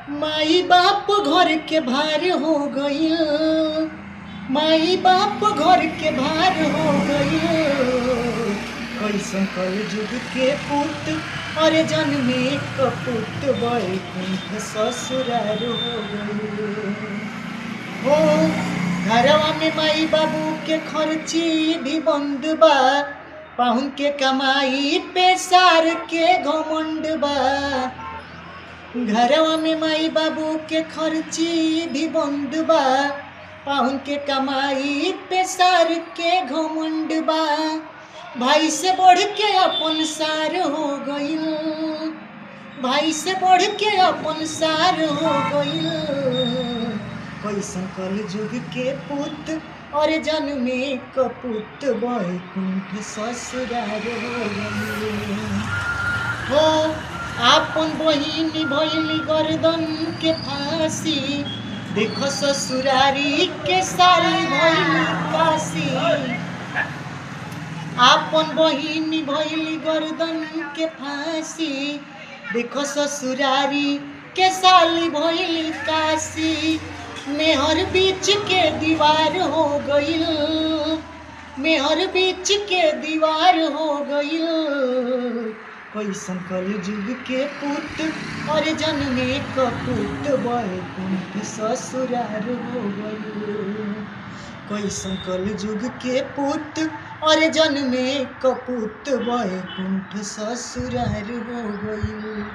माई बाप घर के भार हो गईल, माई बाप घर के भार हो गईल। कैसन कल जुग के पुत और जन्मे कपुत बैकुंठ ससुरार हो गईल। हो घरवा में माई बाबू के खर्ची भी बंद बा, पाहुन के कमाई पे सार के घमंड बा। घरवा में माई बाबू के खर्ची भी बंद बा, पाहुन के कमाई पे सार के घमंड बा। भाई से बढ़ के अपन सार हो गईल, भाई से बढ़ के अपन सार हो गईल। कैसन कल जुग के पुत और जन्मे कपुत बैकुंठ ससुरार हो गईल। हो आपन बहिन भइली गर्दन के फांसी, देखो ससुरारी के साली भइली काशी। आपन बहिन भइली गर्दन के फांसी, देखो ससुरारी के साली भइली काशी। मेहर बीच के दीवार हो गईल, मेहर बीच के दीवार हो गईल। कैसन कल जुग के पुत और जन्मे कपुत बैकुंठ ससुरार हो गईल। कैसन कल जुग के पुत और जन्मे कपुत बैकुंठ ससुरार हो गईल।